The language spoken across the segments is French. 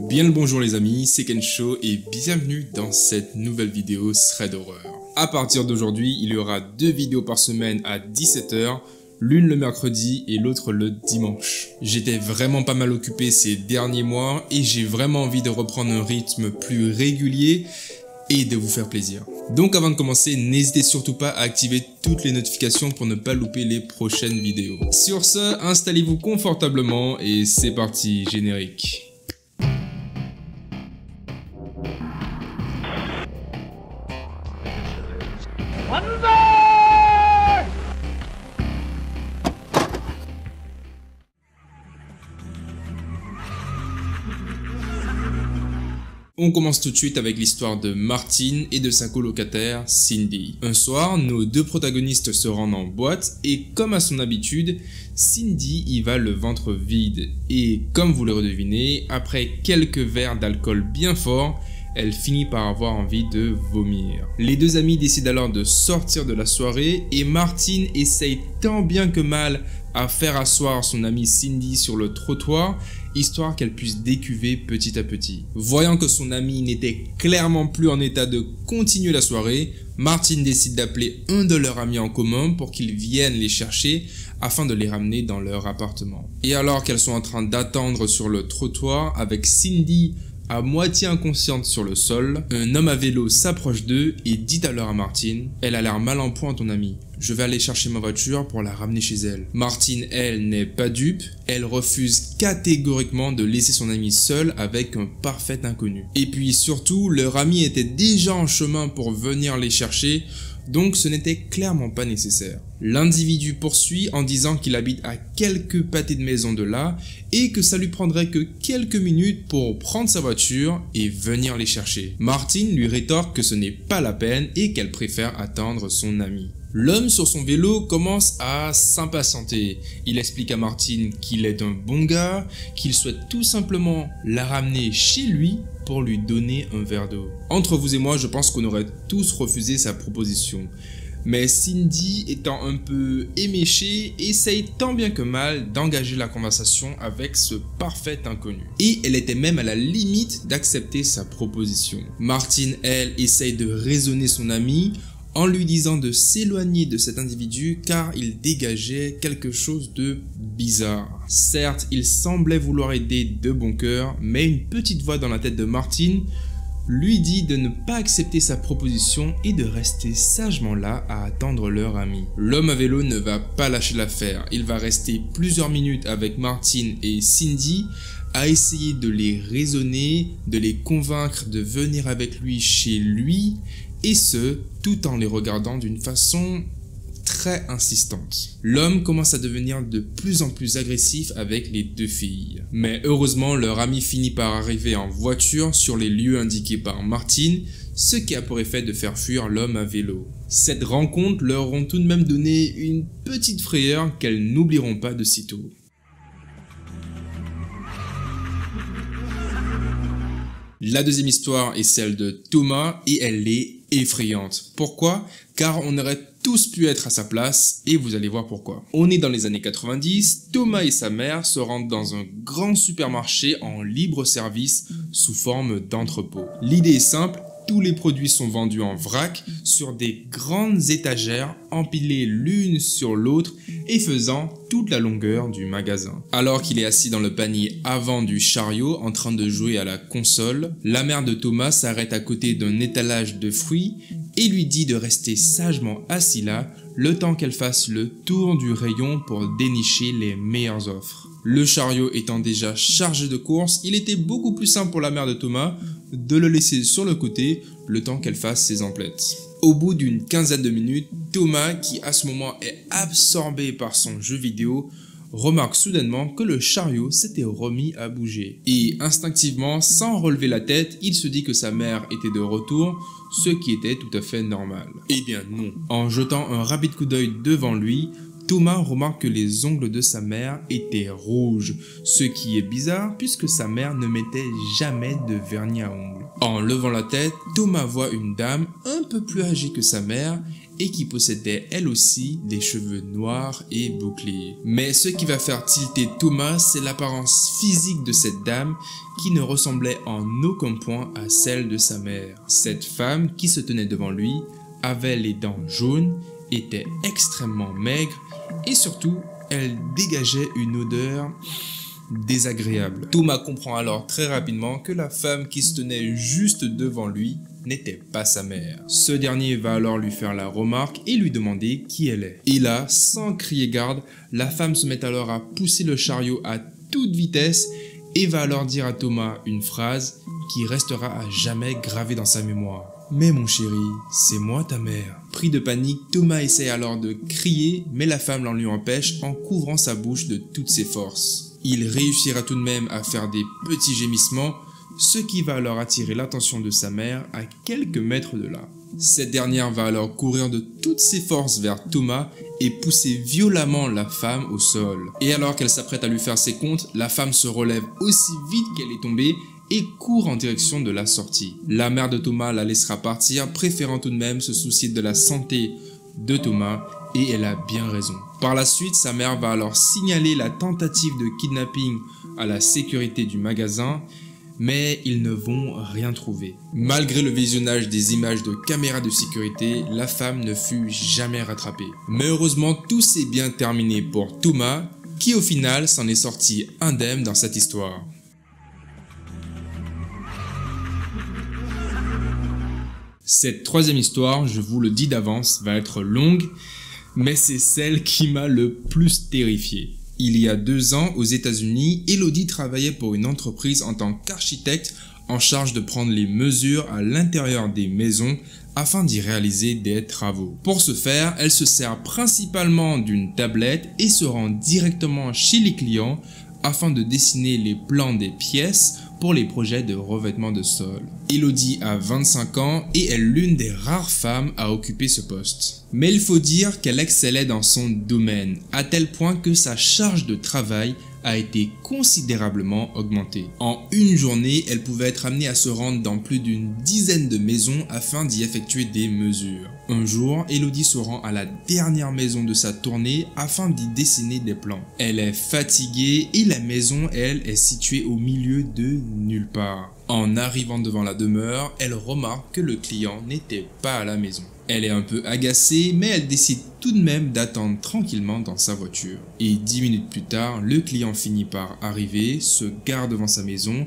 Bien le bonjour les amis, c'est Kensho et bienvenue dans cette nouvelle vidéo thread horreur. À partir d'aujourd'hui, il y aura 2 vidéos par semaine à 17 h, l'une le mercredi et l'autre le dimanche. J'étais vraiment pas mal occupé ces derniers mois et j'ai vraiment envie de reprendre un rythme plus régulier et de vous faire plaisir. Donc avant de commencer, n'hésitez surtout pas à activer toutes les notifications pour ne pas louper les prochaines vidéos. Sur ce, installez-vous confortablement et c'est parti, générique. On commence tout de suite avec l'histoire de Martin et de sa colocataire Cindy. Un soir, nos 2 protagonistes se rendent en boîte et comme à son habitude, Cindy y va le ventre vide. Et comme vous le devinez, après quelques verres d'alcool bien forts, elle finit par avoir envie de vomir. Les 2 amis décident alors de sortir de la soirée et Martin essaye tant bien que mal à faire asseoir son amie Cindy sur le trottoir, histoire qu'elle puisse décuver petit à petit. Voyant que son amie n'était clairement plus en état de continuer la soirée, Martin décide d'appeler un de leurs amis en commun pour qu'ils viennent les chercher afin de les ramener dans leur appartement. Et alors qu'elles sont en train d'attendre sur le trottoir avec Cindy à moitié inconsciente sur le sol, un homme à vélo s'approche d'eux et dit alors à Martin « Elle a l'air mal en point ton amie. Je vais aller chercher ma voiture pour la ramener chez elle. » Martin, elle, n'est pas dupe. Elle refuse catégoriquement de laisser son amie seule avec un parfait inconnu. Et puis surtout, leur ami était déjà en chemin pour venir les chercher, donc ce n'était clairement pas nécessaire. L'individu poursuit en disant qu'il habite à quelques pâtés de maison de là et que ça lui prendrait que quelques minutes pour prendre sa voiture et venir les chercher. Martin lui rétorque que ce n'est pas la peine et qu'elle préfère attendre son ami. L'homme sur son vélo commence à s'impatienter. Il explique à Martin qu'il est un bon gars, qu'il souhaite tout simplement la ramener chez lui pour lui donner un verre d'eau. Entre vous et moi, je pense qu'on aurait tous refusé sa proposition. Mais Cindy, étant un peu éméchée, essaye tant bien que mal d'engager la conversation avec ce parfait inconnu. Et elle était même à la limite d'accepter sa proposition. Martin, elle, essaye de raisonner son ami en lui disant de s'éloigner de cet individu car il dégageait quelque chose de bizarre. Certes, il semblait vouloir aider de bon cœur, mais une petite voix dans la tête de Martin lui dit de ne pas accepter sa proposition et de rester sagement là à attendre leur ami. L'homme à vélo ne va pas lâcher l'affaire. Il va rester plusieurs minutes avec Martin et Cindy à essayer de les raisonner, de les convaincre de venir avec lui chez lui, et ce, tout en les regardant d'une façon très insistante. L'homme commence à devenir de plus en plus agressif avec les 2 filles. Mais heureusement, leur ami finit par arriver en voiture sur les lieux indiqués par Martin, ce qui a pour effet de faire fuir l'homme à vélo. Cette rencontre leur ont tout de même donné une petite frayeur qu'elles n'oublieront pas de sitôt. La deuxième histoire est celle de Thomas et elle est effrayante. Pourquoi? Car on aurait tous pu être à sa place et vous allez voir pourquoi. On est dans les années 90, Thomas et sa mère se rendent dans un grand supermarché en libre service sous forme d'entrepôt. L'idée est simple. Tous les produits sont vendus en vrac sur des grandes étagères empilées l'une sur l'autre et faisant toute la longueur du magasin. Alors qu'il est assis dans le panier avant du chariot en train de jouer à la console, la mère de Thomas s'arrête à côté d'un étalage de fruits et lui dit de rester sagement assis là le temps qu'elle fasse le tour du rayon pour dénicher les meilleures offres. Le chariot étant déjà chargé de courses, il était beaucoup plus simple pour la mère de Thomas de le laisser sur le côté le temps qu'elle fasse ses emplettes. Au bout d'une quinzaine de minutes, Thomas, qui à ce moment est absorbé par son jeu vidéo, remarque soudainement que le chariot s'était remis à bouger. Et instinctivement, sans relever la tête, il se dit que sa mère était de retour, ce qui était tout à fait normal. Eh bien non. En jetant un rapide coup d'œil devant lui, Thomas remarque que les ongles de sa mère étaient rouges, ce qui est bizarre puisque sa mère ne mettait jamais de vernis à ongles. En levant la tête, Thomas voit une dame un peu plus âgée que sa mère et qui possédait elle aussi des cheveux noirs et bouclés. Mais ce qui va faire tilter Thomas, c'est l'apparence physique de cette dame qui ne ressemblait en aucun point à celle de sa mère. Cette femme qui se tenait devant lui avait les dents jaunes, était extrêmement maigre et surtout, elle dégageait une odeur désagréable. Thomas comprend alors très rapidement que la femme qui se tenait juste devant lui n'était pas sa mère. Ce dernier va alors lui faire la remarque et lui demander qui elle est. Et là, sans crier garde, la femme se met alors à pousser le chariot à toute vitesse et va alors dire à Thomas une phrase qui restera à jamais gravée dans sa mémoire. « Mais mon chéri, c'est moi ta mère. » Pris de panique, Thomas essaie alors de crier, mais la femme l'en lui empêche en couvrant sa bouche de toutes ses forces. Il réussira tout de même à faire des petits gémissements, ce qui va alors attirer l'attention de sa mère à quelques mètres de là. Cette dernière va alors courir de toutes ses forces vers Thomas et pousser violemment la femme au sol. Et alors qu'elle s'apprête à lui faire ses comptes, la femme se relève aussi vite qu'elle est tombée et court en direction de la sortie. La mère de Thomas la laissera partir, préférant tout de même se soucier de la santé de Thomas, et elle a bien raison. Par la suite, sa mère va alors signaler la tentative de kidnapping à la sécurité du magasin, mais ils ne vont rien trouver. Malgré le visionnage des images de caméras de sécurité, la femme ne fut jamais rattrapée. Mais heureusement, tout s'est bien terminé pour Thomas, qui au final s'en est sorti indemne dans cette histoire. Cette troisième histoire, je vous le dis d'avance, va être longue, mais c'est celle qui m'a le plus terrifié. Il y a 2 ans, aux États-Unis, Elodie travaillait pour une entreprise en tant qu'architecte en charge de prendre les mesures à l'intérieur des maisons afin d'y réaliser des travaux. Pour ce faire, elle se sert principalement d'une tablette et se rend directement chez les clients afin de dessiner les plans des pièces pour les projets de revêtement de sol. Elodie a 25 ans et est l'une des rares femmes à occuper ce poste. Mais il faut dire qu'elle excellait dans son domaine, à tel point que sa charge de travail a été considérablement augmentée. En une journée, elle pouvait être amenée à se rendre dans plus d'une dizaine de maisons afin d'y effectuer des mesures. Un jour, Elodie se rend à la dernière maison de sa tournée afin d'y dessiner des plans. Elle est fatiguée et la maison, elle, est située au milieu de nulle part. En arrivant devant la demeure, elle remarque que le client n'était pas à la maison. Elle est un peu agacée, mais elle décide tout de même d'attendre tranquillement dans sa voiture. Et 10 minutes plus tard, le client finit par arriver, se gare devant sa maison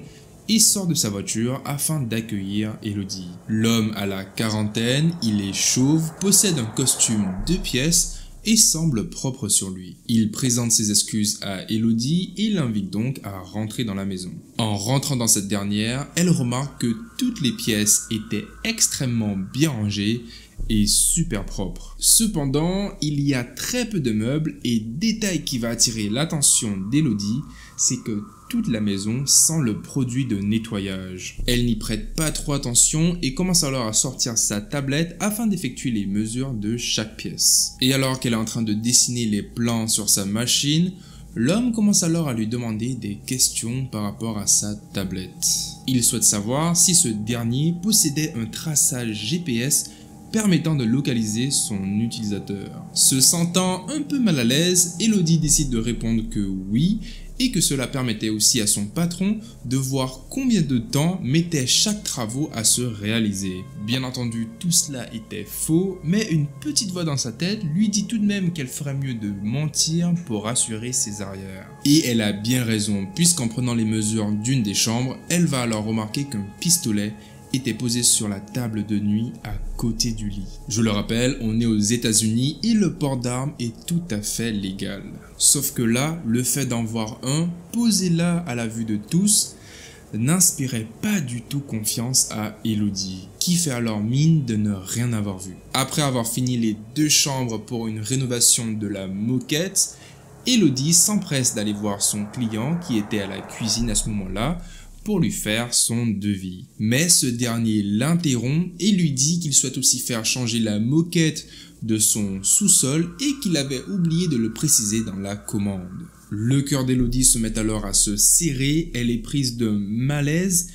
et sort de sa voiture afin d'accueillir Elodie. L'homme a la quarantaine, il est chauve, possède un costume 2 pièces et semble propre sur lui. Il présente ses excuses à Elodie et l'invite donc à rentrer dans la maison. En rentrant dans cette dernière, elle remarque que toutes les pièces étaient extrêmement bien rangées et super propre. Cependant, il y a très peu de meubles et détail qui va attirer l'attention d'Elodie, c'est que toute la maison sent le produit de nettoyage. Elle n'y prête pas trop attention et commence alors à sortir sa tablette afin d'effectuer les mesures de chaque pièce. Et alors qu'elle est en train de dessiner les plans sur sa machine, l'homme commence alors à lui demander des questions par rapport à sa tablette. Il souhaite savoir si ce dernier possédait un traçage GPS permettant de localiser son utilisateur. Se sentant un peu mal à l'aise, Elodie décide de répondre que oui, et que cela permettait aussi à son patron de voir combien de temps mettait chaque travaux à se réaliser. Bien entendu, tout cela était faux, mais une petite voix dans sa tête lui dit tout de même qu'elle ferait mieux de mentir pour rassurer ses arrières. Et elle a bien raison, puisqu'en prenant les mesures d'une des chambres, elle va alors remarquer qu'un pistolet était posé sur la table de nuit à côté du lit. Je le rappelle, on est aux États-Unis et le port d'armes est tout à fait légal. Sauf que là, le fait d'en voir un, posé là à la vue de tous, n'inspirait pas du tout confiance à Elodie, qui fait alors mine de ne rien avoir vu. Après avoir fini les 2 chambres pour une rénovation de la moquette, Elodie s'empresse d'aller voir son client qui était à la cuisine à ce moment-là, pour lui faire son devis. Mais ce dernier l'interrompt et lui dit qu'il souhaite aussi faire changer la moquette de son sous-sol et qu'il avait oublié de le préciser dans la commande. Le cœur d'Elodie se met alors à se serrer, elle est prise de malaise,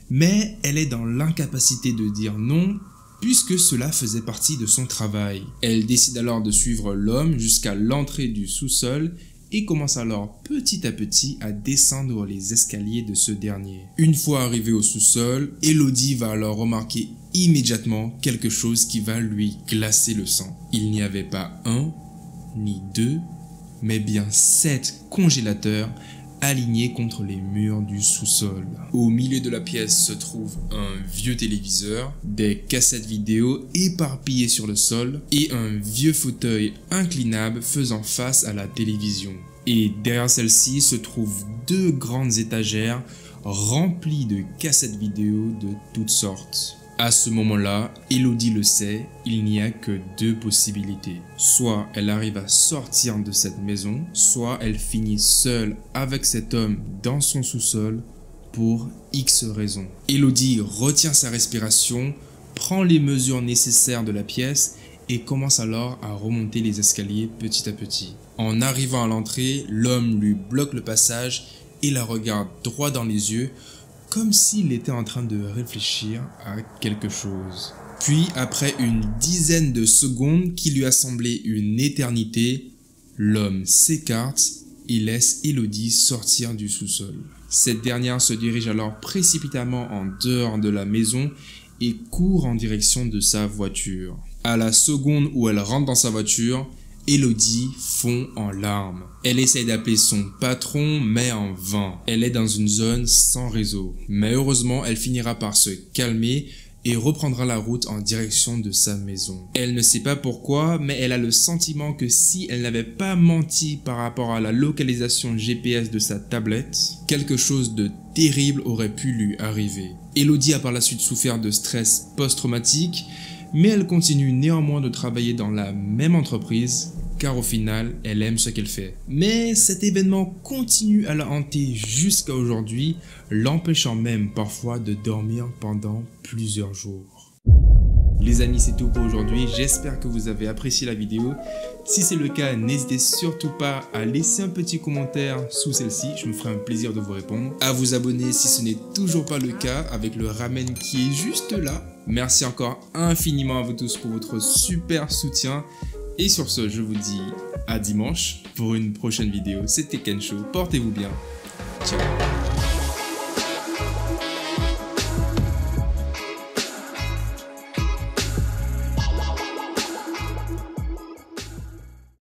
mais elle est dans l'incapacité de dire non puisque cela faisait partie de son travail. Elle décide alors de suivre l'homme jusqu'à l'entrée du sous-sol et commence alors petit à petit à descendre les escaliers de ce dernier. Une fois arrivée au sous-sol, Elodie va alors remarquer immédiatement quelque chose qui va lui glacer le sang. Il n'y avait pas un, ni deux, mais bien 7 congélateurs alignés contre les murs du sous-sol. Au milieu de la pièce se trouve un vieux téléviseur, des cassettes vidéo éparpillées sur le sol et un vieux fauteuil inclinable faisant face à la télévision. Et derrière celle-ci se trouvent 2 grandes étagères remplies de cassettes vidéo de toutes sortes. À ce moment-là, Elodie le sait, il n'y a que 2 possibilités. Soit elle arrive à sortir de cette maison, soit elle finit seule avec cet homme dans son sous-sol pour X raisons. Elodie retient sa respiration, prend les mesures nécessaires de la pièce et commence alors à remonter les escaliers petit à petit. En arrivant à l'entrée, l'homme lui bloque le passage et la regarde droit dans les yeux, comme s'il était en train de réfléchir à quelque chose. Puis, après une dizaine de secondes qui lui a semblé une éternité, l'homme s'écarte et laisse Elodie sortir du sous-sol. Cette dernière se dirige alors précipitamment en dehors de la maison et court en direction de sa voiture. À la seconde où elle rentre dans sa voiture, Elodie fond en larmes. Elle essaie d'appeler son patron, mais en vain. Elle est dans une zone sans réseau. Mais heureusement, elle finira par se calmer et reprendra la route en direction de sa maison. Elle ne sait pas pourquoi, mais elle a le sentiment que si elle n'avait pas menti par rapport à la localisation GPS de sa tablette, quelque chose de terrible aurait pu lui arriver. Elodie a par la suite souffert de stress post-traumatique, mais elle continue néanmoins de travailler dans la même entreprise, car au final, elle aime ce qu'elle fait. Mais cet événement continue à la hanter jusqu'à aujourd'hui, l'empêchant même parfois de dormir pendant plusieurs jours. Les amis, c'est tout pour aujourd'hui. J'espère que vous avez apprécié la vidéo. Si c'est le cas, n'hésitez surtout pas à laisser un petit commentaire sous celle-ci. Je me ferai un plaisir de vous répondre. À vous abonner si ce n'est toujours pas le cas avec le ramen qui est juste là. Merci encore infiniment à vous tous pour votre super soutien. Et sur ce, je vous dis à dimanche pour une prochaine vidéo. C'était Kensho. Portez-vous bien. Ciao.